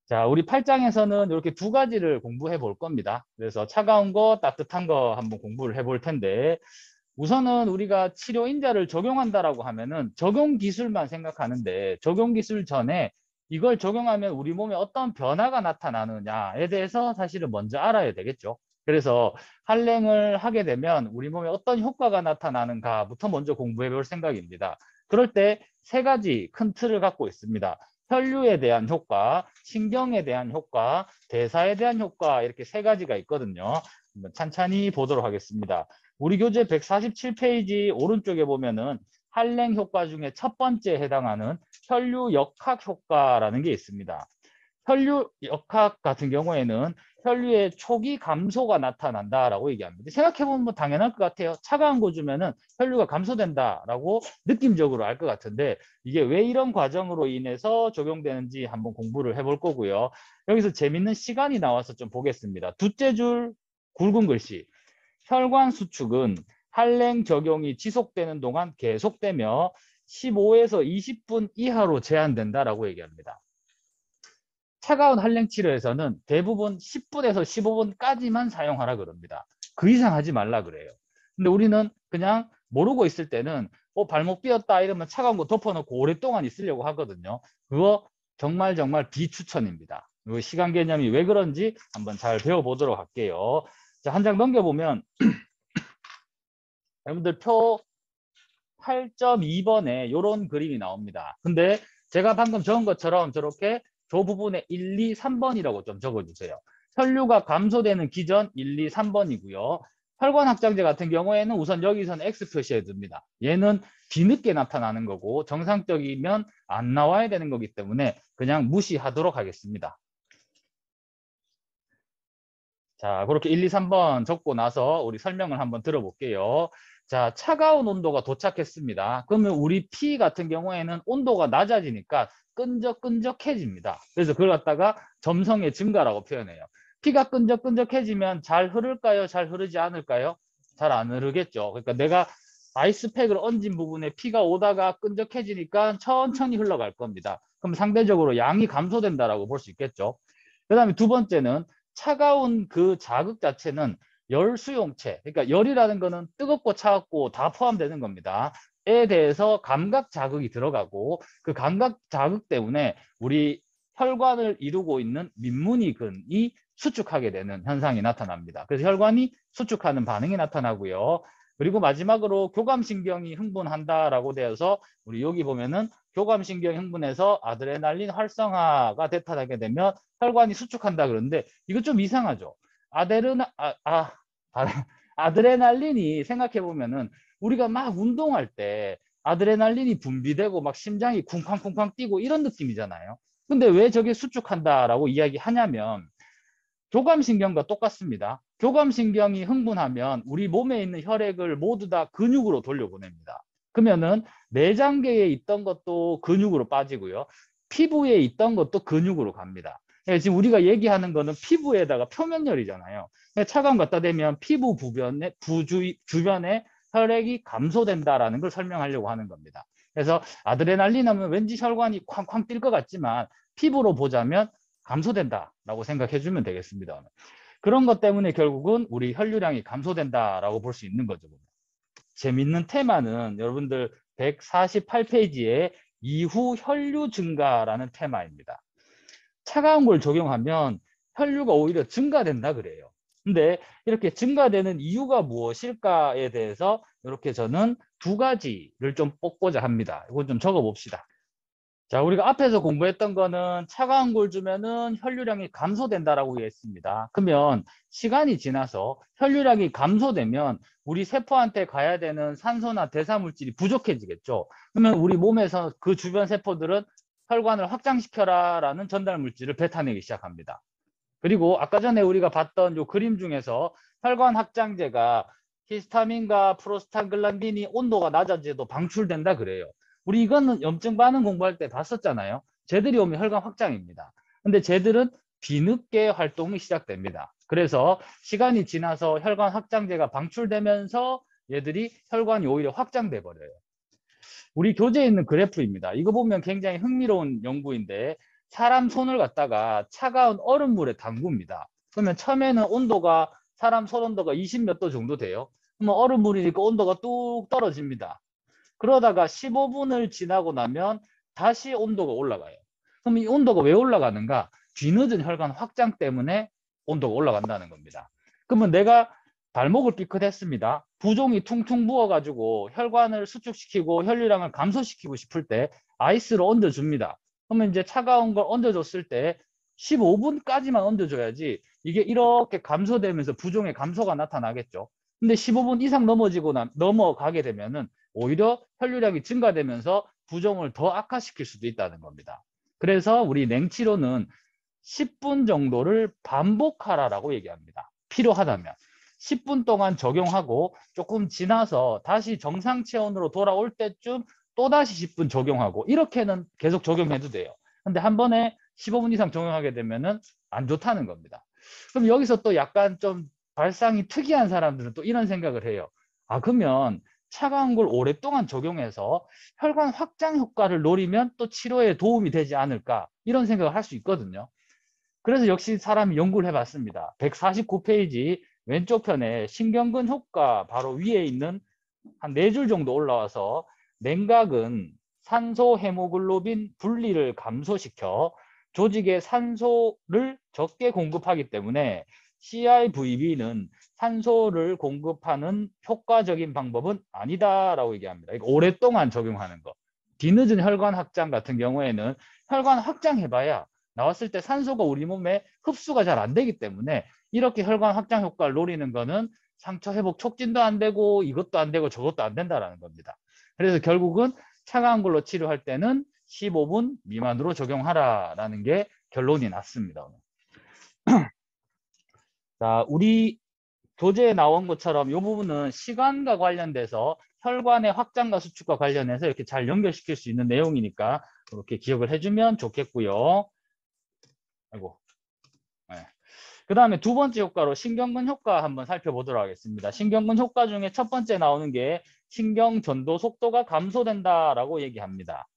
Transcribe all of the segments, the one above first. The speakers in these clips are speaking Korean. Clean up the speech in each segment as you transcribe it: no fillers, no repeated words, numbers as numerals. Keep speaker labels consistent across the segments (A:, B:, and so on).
A: 자, 우리 8장에서는 이렇게 두 가지를 공부해 볼 겁니다. 그래서 차가운 거, 따뜻한 거 한번 공부를 해 볼 텐데, 우선은 우리가 치료 인자를 적용한다라고 하면은 적용 기술만 생각하는데, 적용 기술 전에 이걸 적용하면 우리 몸에 어떤 변화가 나타나느냐에 대해서 사실은 먼저 알아야 되겠죠. 그래서 한랭을 하게 되면 우리 몸에 어떤 효과가 나타나는가부터 먼저 공부해 볼 생각입니다. 그럴 때 세 가지 큰 틀을 갖고 있습니다. 혈류에 대한 효과, 신경에 대한 효과, 대사에 대한 효과, 이렇게 세 가지가 있거든요. 한번 찬찬히 보도록 하겠습니다. 우리 교재 147페이지 오른쪽에 보면은 한랭 효과 중에 첫 번째 해당하는 혈류 역학 효과라는 게 있습니다. 혈류 역학 같은 경우에는 혈류의 초기 감소가 나타난다라고 얘기합니다. 생각해보면 뭐 당연할 것 같아요. 차가운 거 주면은 혈류가 감소된다라고 느낌적으로 알 것 같은데, 이게 왜 이런 과정으로 인해서 적용되는지 한번 공부를 해볼 거고요. 여기서 재밌는 시간이 나와서 좀 보겠습니다. 둘째 줄 굵은 글씨. 혈관 수축은 한랭 적용이 지속되는 동안 계속되며 15에서 20분 이하로 제한된다라고 얘기합니다. 차가운 한랭 치료에서는 대부분 10분에서 15분까지만 사용하라 그럽니다. 그 이상 하지 말라 그래요. 근데 우리는 그냥 모르고 있을 때는 발목 삐었다 이러면 차가운 거 덮어놓고 오랫동안 있으려고 하거든요. 그거 정말 비추천입니다. 시간 개념이 왜 그런지 한번 잘 배워보도록 할게요. 자, 한 장 넘겨보면 여러분들 표 8.2번에 이런 그림이 나옵니다. 근데 제가 방금 적은 것처럼 저렇게 저 부분에 1, 2, 3번이라고 좀 적어주세요. 혈류가 감소되는 기전 1, 2, 3번이고요. 혈관 확장제 같은 경우에는 우선 여기서는 X 표시해 둡니다. 얘는 뒤늦게 나타나는 거고 정상적이면 안 나와야 되는 거기 때문에 그냥 무시하도록 하겠습니다. 자, 그렇게 1, 2, 3번 적고 나서 우리 설명을 한번 들어볼게요. 자, 차가운 온도가 도착했습니다. 그러면 우리 피 같은 경우에는 온도가 낮아지니까 끈적끈적해집니다. 그래서 그걸 갖다가 점성의 증가라고 표현해요. 피가 끈적끈적해지면 잘 흐를까요? 잘 흐르지 않을까요? 잘 안 흐르겠죠. 그러니까 내가 아이스팩을 얹은 부분에 피가 오다가 끈적해지니까 천천히 흘러갈 겁니다. 그럼 상대적으로 양이 감소된다라고 볼 수 있겠죠. 그 다음에 두 번째는 차가운 그 자극 자체는 열 수용체, 그러니까 열이라는 거는 뜨겁고 차갑고 다 포함되는 겁니다. 에 대해서 감각 자극이 들어가고 그 감각 자극 때문에 우리 혈관을 이루고 있는 민문이근이 수축하게 되는 현상이 나타납니다. 그래서 혈관이 수축하는 반응이 나타나고요. 그리고 마지막으로 교감신경이 흥분한다라고 되어서 우리 여기 보면은 교감신경이 흥분해서 아드레날린 활성화가 나타나게 되면 혈관이 수축한다 그러는데 이거 좀 이상하죠. 아드레날린이 생각해 보면은 우리가 막 운동할 때 아드레날린이 분비되고 막 심장이 쿵쾅쿵쾅 뛰고 이런 느낌이잖아요. 근데 왜 저게 수축한다라고 이야기하냐면 교감신경과 똑같습니다. 교감신경이 흥분하면 우리 몸에 있는 혈액을 모두 다 근육으로 돌려보냅니다. 그러면은 내장계에 있던 것도 근육으로 빠지고요. 피부에 있던 것도 근육으로 갑니다. 지금 우리가 얘기하는 거는 피부에다가 표면열이잖아요. 차가운 갖다 대면 피부 주변에 혈액이 감소된다라는 걸 설명하려고 하는 겁니다. 그래서 아드레날린 하면 왠지 혈관이 쾅쾅 뛸 것 같지만 피부로 보자면 감소된다라고 생각해 주면 되겠습니다. 그런 것 때문에 결국은 우리 혈류량이 감소된다라고 볼 수 있는 거죠. 재밌는 테마는 여러분들 148페이지에 이후 혈류 증가라는 테마입니다. 차가운 걸 적용하면 혈류가 오히려 증가된다 그래요. 근데 이렇게 증가되는 이유가 무엇일까에 대해서 이렇게 저는 두 가지를 좀 뽑고자 합니다. 이건 좀 적어 봅시다. 자, 우리가 앞에서 공부했던 거는 차가운 걸 주면은 혈류량이 감소된다라고 했습니다. 그러면 시간이 지나서 혈류량이 감소되면 우리 세포한테 가야 되는 산소나 대사물질이 부족해지겠죠. 그러면 우리 몸에서 그 주변 세포들은 혈관을 확장시켜라라는 전달 물질을 뱉어내기 시작합니다. 그리고 아까 전에 우리가 봤던 요 그림 중에서 혈관 확장제가 히스타민과 프로스타글란딘이 온도가 낮아져도 방출된다 그래요. 우리 이거는 염증 반응 공부할 때 봤었잖아요. 쟤들이 오면 혈관 확장입니다. 근데 쟤들은 뒤늦게 활동이 시작됩니다. 그래서 시간이 지나서 혈관 확장제가 방출되면서 얘들이 혈관이 오히려 확장돼 버려요. 우리 교재에 있는 그래프입니다. 이거 보면 굉장히 흥미로운 연구인데 사람 손을 갖다가 차가운 얼음물에 담굽니다. 그러면 처음에는 온도가 사람 손 온도가 20 몇 도 정도 돼요. 그러면 얼음물이니까 온도가 뚝 떨어집니다. 그러다가 15분을 지나고 나면 다시 온도가 올라가요. 그럼 이 온도가 왜 올라가는가? 뒤늦은 혈관 확장 때문에 온도가 올라간다는 겁니다. 그러면 내가 발목을 삐끗했습니다. 부종이 퉁퉁 부어가지고 혈관을 수축시키고 혈류량을 감소시키고 싶을 때 아이스로 얹어줍니다. 그러면 이제 차가운 걸 얹어줬을 때 15분까지만 얹어줘야지 이게 이렇게 감소되면서 부종의 감소가 나타나겠죠. 근데 15분 이상 넘어가게 되면은 오히려 혈류량이 증가되면서 부종을 더 악화시킬 수도 있다는 겁니다. 그래서 우리 냉치로는 10분 정도를 반복하라라고 얘기합니다. 필요하다면. 10분 동안 적용하고 조금 지나서 다시 정상 체온으로 돌아올 때쯤 또다시 10분 적용하고 이렇게는 계속 적용해도 돼요. 근데 한 번에 15분 이상 적용하게 되면은 안 좋다는 겁니다. 그럼 여기서 또 약간 좀 발상이 특이한 사람들은 또 이런 생각을 해요. 아, 그러면 차가운 걸 오랫동안 적용해서 혈관 확장 효과를 노리면 또 치료에 도움이 되지 않을까 이런 생각을 할 수 있거든요. 그래서 역시 사람이 연구를 해봤습니다. 149페이지 왼쪽 편에 신경근 효과 바로 위에 있는 한 4줄 정도 올라와서 냉각은 산소 헤모글로빈 분리를 감소시켜 조직에 산소를 적게 공급하기 때문에 CIVB는 산소를 공급하는 효과적인 방법은 아니다라고 얘기합니다. 이거 오랫동안 적용하는 거. 뒤늦은 혈관 확장 같은 경우에는 혈관 확장해봐야 나왔을 때 산소가 우리 몸에 흡수가 잘 안 되기 때문에 이렇게 혈관 확장 효과를 노리는 거는 상처 회복 촉진도 안 되고 이것도 안 되고 저것도 안 된다라는 겁니다. 그래서 결국은 차가운 걸로 치료할 때는 15분 미만으로 적용하라라는 게 결론이 났습니다. 자, 우리 교재에 나온 것처럼 이 부분은 시간과 관련돼서 혈관의 확장과 수축과 관련해서 이렇게 잘 연결시킬 수 있는 내용이니까 이렇게 기억을 해주면 좋겠고요. 아이고. 네. 그 다음에 두 번째 효과로 신경근 효과 한번 살펴보도록 하겠습니다. 신경근 효과 중에 첫 번째 나오는 게 신경 전도 속도가 감소된다라고 얘기합니다.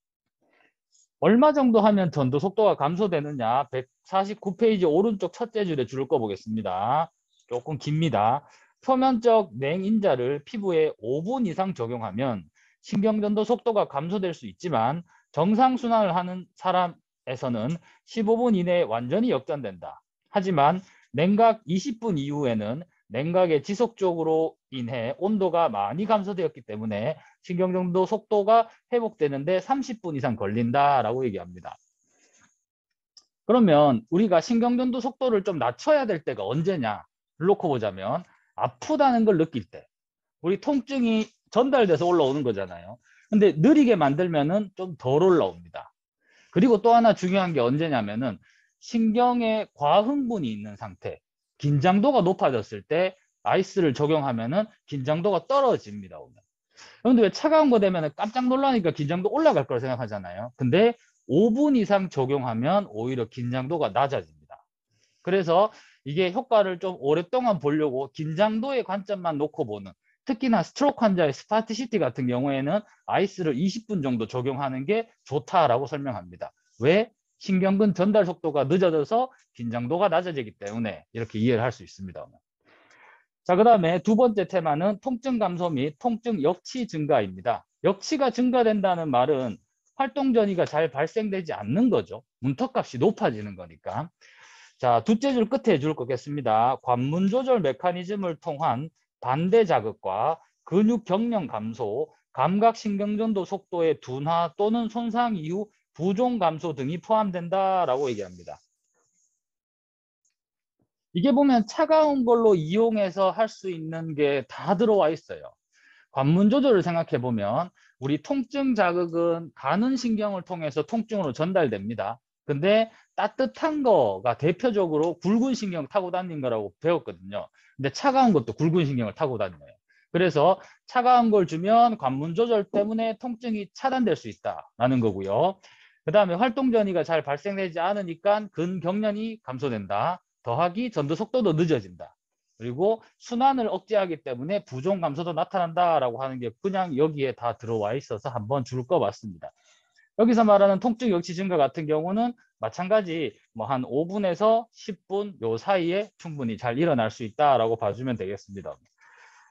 A: 얼마 정도 하면 전도 속도가 감소되느냐? 149페이지 오른쪽 첫째 줄에 줄을 꺼보겠습니다. 조금 깁니다. 표면적 냉인자를 피부에 5분 이상 적용하면 신경전도 속도가 감소될 수 있지만 정상순환을 하는 사람에서는 15분 이내에 완전히 역전된다. 하지만 냉각 20분 이후에는 냉각의 지속적으로 인해 온도가 많이 감소되었기 때문에 신경전도 속도가 회복되는데 30분 이상 걸린다라고 얘기합니다. 그러면 우리가 신경전도 속도를 좀 낮춰야 될 때가 언제냐? 놓고 보자면 아프다는 걸 느낄 때. 우리 통증이 전달돼서 올라오는 거잖아요. 근데 느리게 만들면은 좀 덜 올라옵니다. 그리고 또 하나 중요한 게 언제냐면은 신경에 과흥분이 있는 상태, 긴장도가 높아졌을 때 아이스를 적용하면은 긴장도가 떨어집니다. 오늘. 그런데 왜 차가운 거 되면 깜짝 놀라니까 긴장도 올라갈 거라 생각하잖아요. 근데 5분 이상 적용하면 오히려 긴장도가 낮아집니다. 그래서 이게 효과를 좀 오랫동안 보려고 긴장도의 관점만 놓고 보는, 특히나 스트로크 환자의 스파티시티 같은 경우에는 아이스를 20분 정도 적용하는 게 좋다라고 설명합니다. 왜? 신경근 전달 속도가 늦어져서 긴장도가 낮아지기 때문에 이렇게 이해를 할 수 있습니다. 자, 그 다음에 두 번째 테마는 통증 감소 및 통증 역치 증가입니다. 역치가 증가된다는 말은 활동 전이가 잘 발생되지 않는 거죠. 문턱값이 높아지는 거니까. 자, 둘째 줄 끝에 줄 거겠습니다. 관문 조절 메커니즘을 통한 반대 자극과 근육 경련 감소, 감각 신경전도 속도의 둔화 또는 손상 이후 부종 감소 등이 포함된다라고 얘기합니다. 이게 보면 차가운 걸로 이용해서 할 수 있는 게 다 들어와 있어요. 관문 조절을 생각해 보면 우리 통증 자극은 가는 신경을 통해서 통증으로 전달됩니다. 근데 따뜻한 거가 대표적으로 굵은 신경 타고 다니는 거라고 배웠거든요. 근데 차가운 것도 굵은 신경을 타고 다녀요. 그래서 차가운 걸 주면 관문 조절 때문에 통증이 차단될 수 있다라는 거고요. 그 다음에 활동 전이가 잘 발생되지 않으니까 근경련이 감소된다. 더하기 전도 속도도 늦어진다. 그리고 순환을 억제하기 때문에 부종 감소도 나타난다라고 하는 게 그냥 여기에 다 들어와 있어서 한번 줄 거 봤습니다. 여기서 말하는 통증 역치 증가 같은 경우는 마찬가지 뭐 한 5분에서 10분 요 사이에 충분히 잘 일어날 수 있다라고 봐주면 되겠습니다.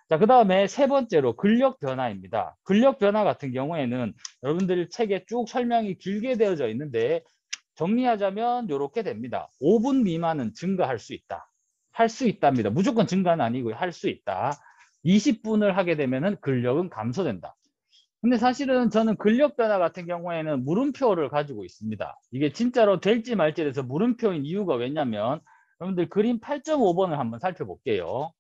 A: 자, 그 다음에 세 번째로 근력 변화입니다. 근력 변화 같은 경우에는 여러분들 책에 쭉 설명이 길게 되어져 있는데 정리하자면 이렇게 됩니다. 5분 미만은 증가할 수 있다. 할 수 있답니다. 무조건 증가는 아니고요. 할 수 있다. 20분을 하게 되면은 근력은 감소된다. 근데 사실은 저는 근력 변화 같은 경우에는 물음표를 가지고 있습니다. 이게 진짜로 될지 말지에 대해서 물음표인 이유가 왜냐면 여러분들 그림 8.5번을 한번 살펴볼게요.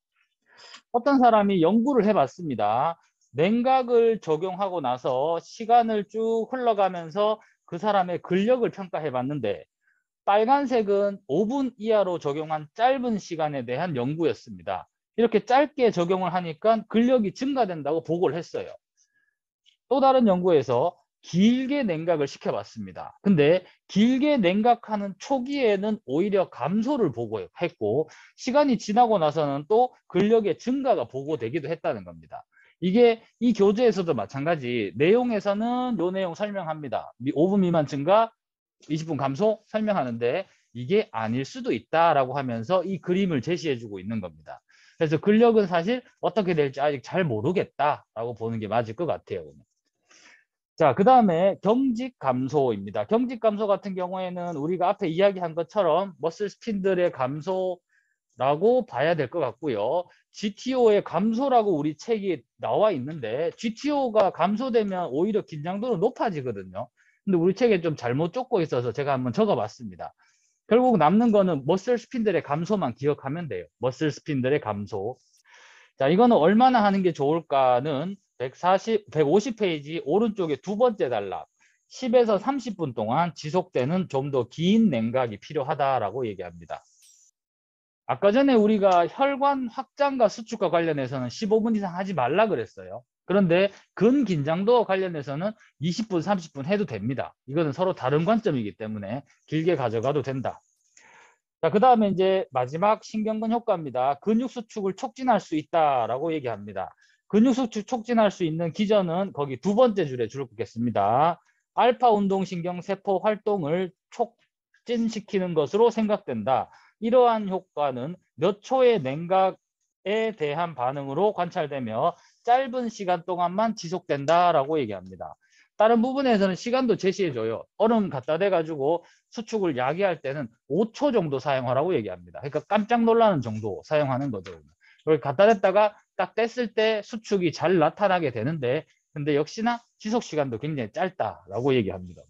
A: 어떤 사람이 연구를 해봤습니다. 냉각을 적용하고 나서 시간을 쭉 흘러가면서 그 사람의 근력을 평가해 봤는데 빨간색은 5분 이하로 적용한 짧은 시간에 대한 연구였습니다. 이렇게 짧게 적용을 하니까 근력이 증가된다고 보고를 했어요. 또 다른 연구에서 길게 냉각을 시켜봤습니다. 근데 길게 냉각하는 초기에는 오히려 감소를 보고했고 시간이 지나고 나서는 또 근력의 증가가 보고되기도 했다는 겁니다. 이게 이 교재에서도 마찬가지 내용에서는 요 내용 설명합니다. 5분 미만 증가, 20분 감소 설명하는데 이게 아닐 수도 있다라고 하면서 이 그림을 제시해주고 있는 겁니다. 그래서 근력은 사실 어떻게 될지 아직 잘 모르겠다라고 보는 게 맞을 것 같아요. 자, 그 다음에 경직 감소입니다. 경직 감소 같은 경우에는 우리가 앞에 이야기한 것처럼 머슬 스핀들의 감소라고 봐야 될 것 같고요. GTO의 감소라고 우리 책이 나와 있는데 GTO가 감소되면 오히려 긴장도는 높아지거든요. 근데 우리 책에 좀 잘못 적고 있어서 제가 한번 적어봤습니다. 결국 남는 거는 머슬 스핀들의 감소만 기억하면 돼요. 머슬 스핀들의 감소. 자, 이거는 얼마나 하는 게 좋을까는 150페이지 오른쪽에 두 번째 단락 10에서 30분 동안 지속되는 좀 더 긴 냉각이 필요하다라고 얘기합니다. 아까 전에 우리가 혈관 확장과 수축과 관련해서는 15분 이상 하지 말라 그랬어요. 그런데 근긴장도와 관련해서는 20분, 30분 해도 됩니다. 이거는 서로 다른 관점이기 때문에 길게 가져가도 된다. 자, 그 다음에 이제 마지막 신경근 효과입니다. 근육 수축을 촉진할 수 있다라고 얘기합니다. 근육 수축 촉진할 수 있는 기전은 거기 두 번째 줄에 줄겠습니다. 알파 운동신경 세포 활동을 촉진시키는 것으로 생각된다. 이러한 효과는 몇 초의 냉각에 대한 반응으로 관찰되며 짧은 시간 동안만 지속된다라고 얘기합니다. 다른 부분에서는 시간도 제시해줘요. 얼음 갖다 대가지고 수축을 야기할 때는 5초 정도 사용하라고 얘기합니다. 그러니까 깜짝 놀라는 정도 사용하는 거죠. 그걸 갖다 댔다가 딱 뗐을 때 수축이 잘 나타나게 되는데 근데 역시나 지속 시간도 굉장히 짧다라고 얘기합니다.